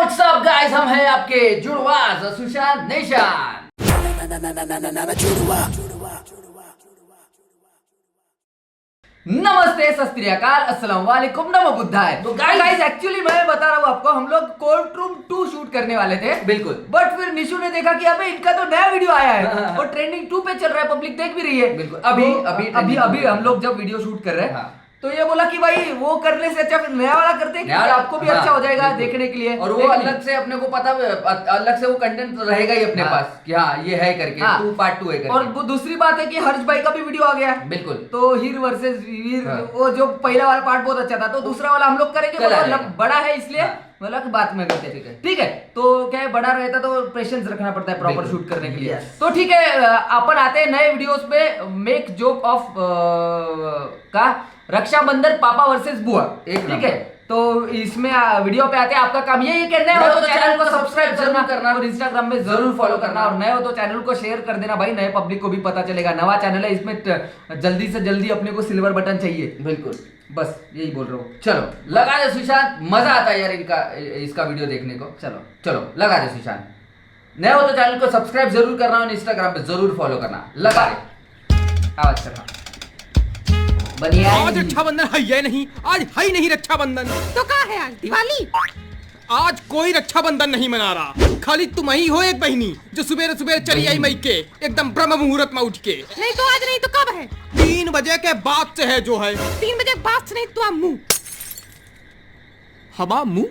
WhatsApp guys, हम हैं आपके जुड़वास सुशांत निशान। नमस्ते, सत श्री अकाल, अस्सलाम वालेकुम, नमो बुद्धाय। तो गाइस एक्चुअली मैं बता रहा हूँ आपको, हम लोग कोर्ट रूम 2 शूट करने वाले थे। बिल्कुल। बट फिर निशु ने देखा कि अबे इनका तो नया वीडियो आया है और ट्रेंडिंग 2 पे चल रहा है, पब्लिक देख भी रही है। बिल्कुल। अभी हम लोग जब वीडियो शूट कर रहे हैं तो ये बोला कि भाई वो करने से अच्छा फिर नया वाला करते हैं, क्योंकि आपको भी अच्छा हो जाएगा देखने के लिए। और वो अलग से अपने को पता, अलग से वो कंटेंट रहेगा ही अपने पास कि हाँ ये है करके, पार्ट 2 है करके। और वो दूसरी बात है कि हर्ष भाई का भी वीडियो आ गया। बिल्कुल। तो हीर वर्सेस वीर, वो जो पहला वाला पार्ट बहुत अच्छा था, तो दूसरा वाला हम लोग करेंगे, मतलब बड़ा है इसलिए मतलब कि बात में करते हैं। ठीक है, तो क्या है, बड़ा रहता तो पेशेंस रखना पड़ता है प्रॉपर शूट करने के लिए। तो ठीक है, अपन आते हैं नए वीडियोस पे। मेक जोक ऑफ का रक्षाबंधन पापा वर्सेस बुआ, ठीक है। तो इसमें वीडियो पे आते हैं। आपका काम ये करना है, हो तो चैनल को सब्सक्राइब जरूर करना और इंस्टाग्राम में जरूर फॉलो करना, और नए हो तो चैनल को शेयर कर देना भाई, नए पब्लिक को भी पता चलेगा नवा चैनल है, इसमें जल्दी से जल्दी अपने को सिल्वर बटन चाहिए। बिल्कुल, बस यही बोल रहा हूँ। चलो लगा दे सुशांत, मजा आता है यार इसका वीडियो देखने को। चलो लगा दे सुशांत। नए हो तो चैनल को सब्सक्राइब जरूर करना और इंस्टाग्राम पे जरूर फॉलो करना। लगा दे, आवाज करना। बनिया आज रक्षाबंधन है या नहीं? आज है ही नहीं रक्षाबंधन। तो क्या है आज दिवाली? आज कोई रक्षाबंधन नहीं मना रहा। खाली तुम ही हो एक बहनी जो सुबह सुबह चली आई मई के एकदम ब्रह्म मुहूर्त में उठ के। नहीं तो आज नहीं तो कब है? 3 बजे के बाद से है जो है। 3 बजे बाद से नहीं तो मुंह हवा मुंह।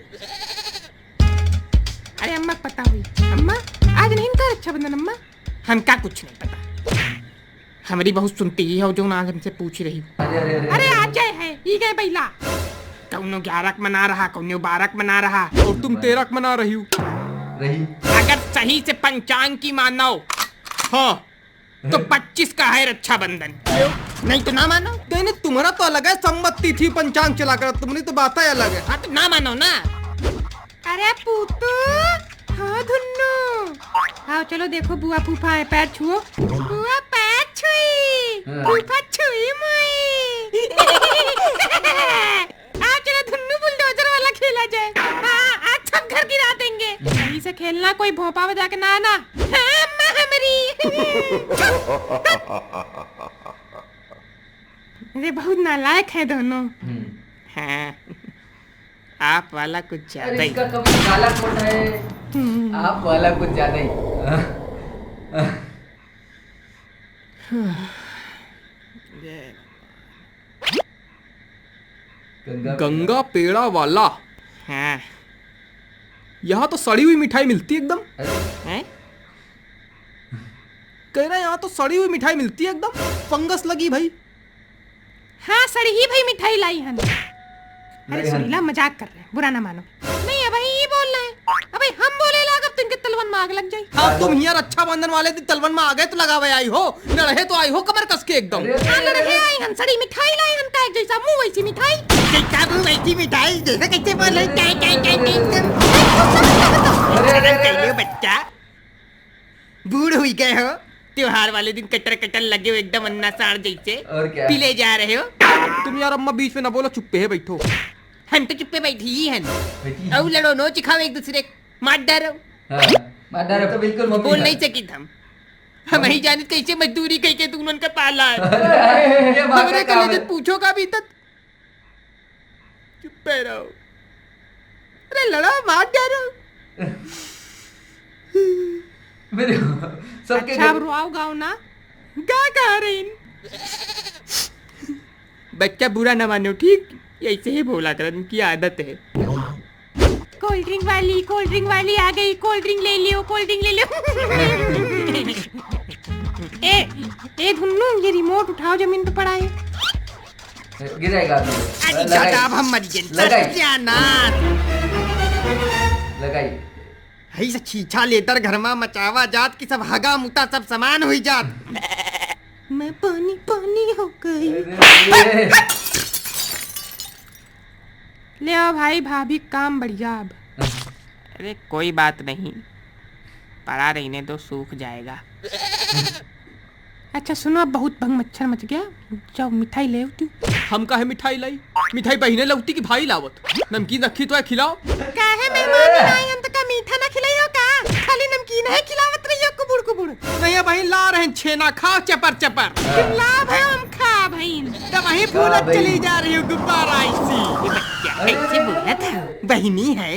अरे अम्मा पता हुई, अम्मा आज नहीं तो रक्षाबंधन। अम्मा हमका कुछ नहीं पता, हमारी बहुत सुनती ही हो जो आज हमसे पूछ रही। अरे आज जय है ये गए बैला, कौनो 11 मना रहा, कौनो 12 मना रहा, और तुम 13 मना रही हो। अगर सही से पंचांग की मानो हाँ तो 25 का है रक्षाबंधन, नहीं तो ना मानो। तेने तुम्हारा तो अलग है, सम्मति थी पंचांग चला कर, तुमने तो बात ही अलग है। हाँ तो ना मानो ना। अरे पूतू, हाँ धुन्नू, हाँ चलो देखो बुआ फूफा है, पैर छुओ। बुआ पैर छुई, फूफा छुई मुई। आज चलो धुन्नू बुलडोजर वाला खेला जाए। हाँ आज सब घर गिरा देंगे। यहीं से खेलना, कोई भोंपा बजा के ना आना। हाँ अम्मा हमारी। अरे बहुत नालायक है दोनों। हाँ आप वाला कुछ ज्यादा ही। इसका कभी काला कोट है, आप वाला कुछ ज्यादा ही। गंगा पेड़ा वाला। हाँ यहाँ तो सड़ी हुई मिठाई मिलती है एकदम। हैं? कह रहे यहाँ तो सड़ी हुई मिठाई मिलती है एकदम, फंगस लगी भाई। हाँ सड़ी ही भाई मिठाई लाई हन। अरे सुनीला मजाक कर रहे हैं, बुरा ना मानो। नहीं अब ये बोल रहे हैं, अबे हम बोले लाग, अब तुमके तलवन में आग लग जाई। हाँ तुम यहाँ रक्षाबंधन वाले दिन तलवन में आ गए तो लगावे आई हो, न रहे तो आई हो कमर कस के एकदम। हाँ लड़के आई हन, सड़ी मिठाई लाई हन, का जैसा मुंह वैसी मिठाई। जैसा मुंह वैसी मिठाई, जैसे कैसे बोले क्या बच्चा, बूढ़ हुई गए हो। त्योहार वाले दिन कटर कटर लगे हो एकदम अन्ना साड़ जैसे, और क्या पीले जा रहे हो। तुम यार अम्मा बीच में ना बोलो, चुप्पे है बैठो। हम तो चुप्पे बैठी ही हैं। अब लड़ो नो चिखाओ एक दूसरे, मार डालो। मादार तो बिल्कुल मम्मी बोल नहीं सकी हम ही जाने कैसे मजदूरी कह के तुमने उनका पाला है। ये बात हमरे का काम कलेजे है। पूछो का भी तक चुप्पे रहो। अरे लड़ो मार डालो। मेरे सबके अच्छा अब रुआओ गाओ ना, गा कह रही। बच्चा बुरा ना मानो, ठीक ऐसे ही बोला कर, उनकी आदत है। कोल्ड ड्रिंक वाली आ गई, कोल्ड ड्रिंक ले लियो, कोल्ड ड्रिंक ले लियो। ए धुन्नू ये रिमोट उठाओ, जमीन पे पड़ा है। गिरेगा अरे चाचा अब हम मर गए ना। लगाई हई से छीछा लेतर घर में मचावा जात की सब हगा मुता सब समान हुई जात। मैं पानी पानी हो गई। ले आओ भाई, भाभी काम बढ़िया अब। अरे कोई बात नहीं, पड़ा रहने दो, सूख जाएगा। अच्छा सुनो, अब बहुत भंग मच्छर मच गया, जाओ मिठाई ले तू। हम काहे मिठाई लाई? मिठाई बहिने लौटी की भाई लावत। नमकीन रखी तो है, खिलाओ। काहे मेहमान आए हम तो छेना खाओ चपर चपर। लाभ है हम खा बहन। तो वहीं फूलत चली जा रही हूँ गुब्बारा ऐसी। कैसे बोला था? बहनी है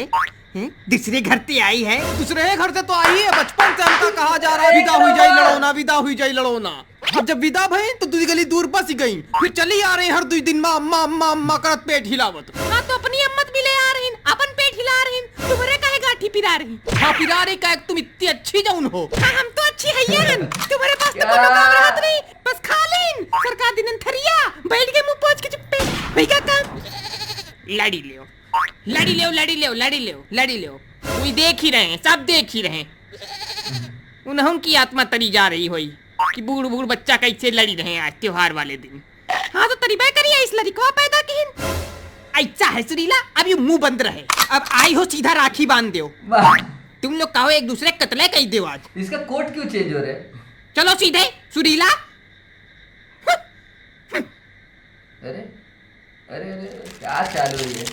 दूसरे घर से आई है। दूसरे घर से तो आई है, बचपन से हमका कहा जा रहा है विदा हुई जाई लड़ोना, विदा हुई जाई लड़ोना। अब जब विदा भई तो दूसरी गली दूर बस गई, फिर चली आ रहे हर 2 दिन माँ माँ माँ माँ करत पेट हिलावत। हाँ तो अपनी अम्मत भी ले आ रही, अपन पेट हिला रही, तुम्हारे काहे गाठी पिरा रही? हाँ पिरा रही का, तुम इतनी अच्छी जाऊन हो। हाँ हम तो अच्छी है यार, तुम्हारे पास तो कोनो काम रहत नहीं, बस खा लेन सरकार दिनन थरिया बैठ के मुंह पोंछ के चुप्पे वही का काम। लड़ी लियो लड़ी लियो लड़ी लियो लड़ी लियो लड़ी लियो, कोई देख ही रहे हैं, सब देख ही रहे हैं। उन्हों की आत्मा तरी जा रही होई कि बूढ़ बूढ़ बच्चा कैसे लड़ी रहे हैं आज त्योहार वाले दिन। हाँ तो तरीबा करिए इस लड़की पैदा की ऐसा है सुरीला, अब ये मुंह बंद रहे। अब आई हो सीधा राखी बांध दो, तुम लोग कहो एक दूसरे कतले कही दो आज। इसका कोट क्यों चेंज हो रहा है? चलो सीधे सुरीला। अरे अरे अरे क्या चालू है ये?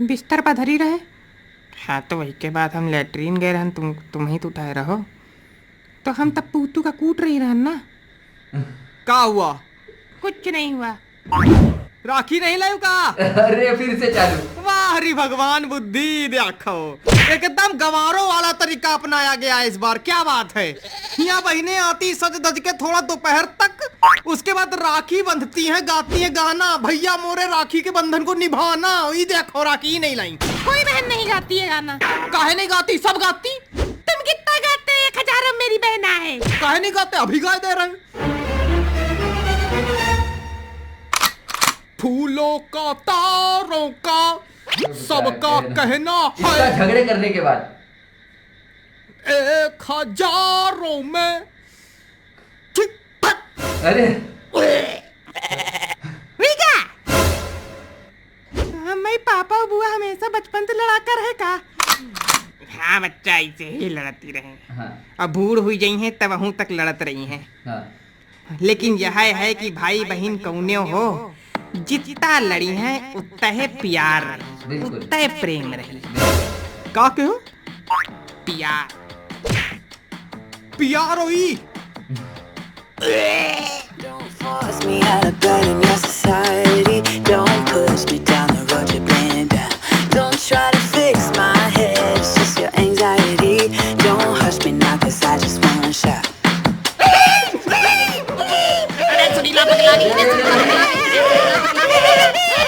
बिस्तर पर धरी रहे। हाँ तो वही के बाद हम लेटरीन गए रहन, तुम ही तो उठाए रहो, तो हम तब पूतू का कूट रही रहन ना। का हुआ? कुछ नहीं हुआ। राखी नहीं लायू का? अरे फिर से चालू। वाह हरि भगवान बुद्धि देखो, एकदम गंवारों वाला तरीका अपनाया गया है इस बार। क्या बात है, यहाँ बहनें आती सज धज के थोड़ा दोपहर तक, उसके बाद राखी बंधती हैं, गाती हैं गाना, भैया मोरे राखी के बंधन को निभाना। ये देखो राखी नहीं लाई। कोई बहन नहीं गाती है गाना। काहे नहीं गाती? सब गाती। तुम कितना गाते? 1000 मेरी बहना है। काहे नहीं गाते? अभी गा दे रहे। फूलों का तारों का सबका कहना इसका है, झगड़े करने के बाद 1000 में अरे मैं पापा बुआ हमेशा बचपन से लड़ा कर है का। हाँ बच्चा ऐसे ही लड़ती रहे। हाँ अब बूढ़ हुई गई हैं तब वहीं तक लड़त रही हैं। हाँ लेकिन यह है कि भाई बहन कौने हो, जितना लड़ी हैं उतना है प्यार रही, बिल्कुल। उतना है प्रेम रही। का कहो? प्यार प्यार होई। Don't force me out of bed in your society. Don't push me down the road you're bringing down. Don't try to fix my head, it's just your anxiety. Don't hush me now cause I just wanna shout.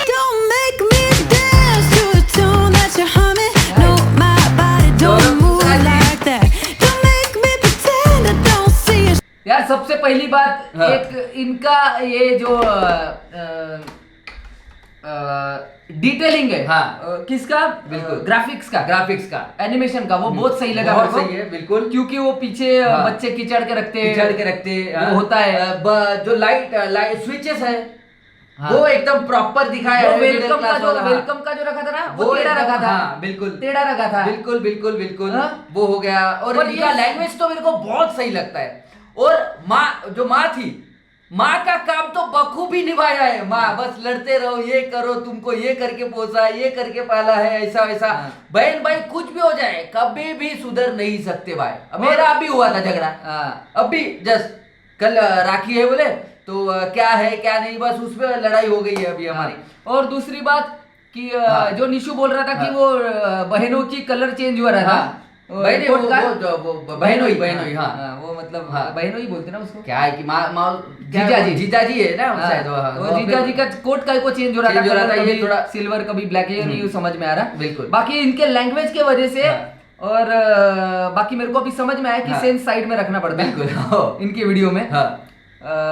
Don't make me dance to a tune that you're humming. No, my body don't move like that. Don't make me pretend I don't see you. यार सबसे पहली बात, हाँ। एक इनका ये जो detailing है, हाँ। किसका? बिल्कुल। ग्राफिक्स का एनिमेशन का वो बहुत सही लगा बहुत मेरे को। सही है, बिल्कुल। क्योंकि वो पीछे हाँ। बच्चे कीचड़ के रखते हाँ। वो होता है। जो लाइट स्विचेस है, हाँ। वो एकदम प्रॉपर दिखाया है। वेलकम का जो हाँ। वेलकम का जो रखा था ना, वो वो टेढ़ा एकदम- रखा था। हाँ, बिल्कुल टेढ़ा रखा था। बिल्कुल बिल्कुल बिल्कुल हाँ। वो हो गया। और पर इनका ये- लैंग्वेज तो मेरे को बहुत सही लगता है। और माँ थी, माँ का काम तो बखूबी निभाया है। माँ बस लड़ते रहो, ये करो, तुमको ये करके पोसा, ये करके पाला है, ऐसा वैसा। हाँ। बहन भाई कुछ भी हो जाए, कभी भी सुधर नहीं सकते भाई। मेरा अभी हुआ था झगड़ा, हाँ। अभी जस्ट कल राखी है बोले तो क्या है क्या नहीं, बस उस पर लड़ाई हो गई है अभी हमारी। और दूसरी बात कि हाँ। जो निशु बोल रहा था कि हाँ। वो बहनों की कलर चेंज हो रहा था। हाँ। बहनोई, कोट का- बहनोई, हाँ। वो मतलब हाँ। बहनोई बोलते ना उसको। क्या है कि जीजाजी। जीजाजी है ना हाँ, शायद वो जीजाजी का कोट का को चेंज हो रहा चेंज हो रहा था, ये कभी थोड़ा सिल्वर कभी ब्लैक है, ये नहीं समझ में आ रहा। बिल्कुल। बाकी इनके लैंग्वेज के वजह से हाँ। और बाकी मेरे को अभी समझ में आया कि हाँ। सेंस साइड में रखना पड़ता है। बिल्कुल। इनके वीडियो में हाँ।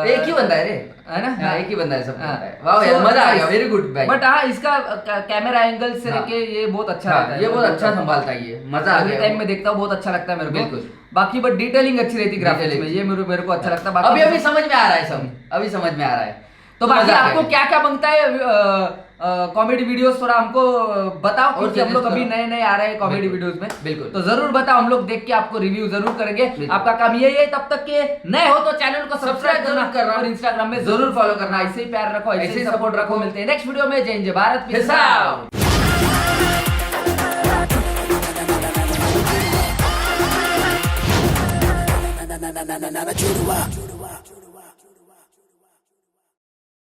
एक ही बंदा है रे, है ना? हाँ, एक ही बंदा है, सब हाँ। बंदा है। वाह यार, मजा आ गया, वेरी गुड भाई। बट हाँ, इसका कैमरा एंगल से हाँ। लेके ये बहुत अच्छा हाँ, रहता है। ये बहुत अच्छा संभालता है, ये मजा आ अभी गया। टाइम में देखता हूँ, बहुत अच्छा लगता है मेरे को। बिल्कुल। बाकी बट डिटेलिंग अच्छी रहती ग्राफिक्स Detailing। में, ये मेरे को अच्छा लगता है। अभी बाकी समझ में आ रहा है सब, अभी समझ में आ रहा है। तो बाकी मजा आ आपको गया। क्या क्या बनता है कॉमेडी वीडियोस, थोड़ा हमको बताओ, और क्योंकि हम लोग suggest अभी करो। नए नए आ रहे हैं कॉमेडी बिल्कुल। वीडियोस में। बिल्कुल। तो जरूर बताओ, हम लोग देख के आपको रिव्यू जरूर करेंगे। बिल्कुल। आपका काम यही है, तब तक के नए हो तो चैनल को सब्सक्राइब जरूर करना करना। और इंस्टाग्राम में जरूर follow करना। ऐसे ही प्यार रखो, ऐसे ऐसे ही ही सपोर्ट support रखो। रखो। मिलते हैं नेक्स्ट वीडियो में। जय Hind, Bharat, Peace out। na na na na, Judua.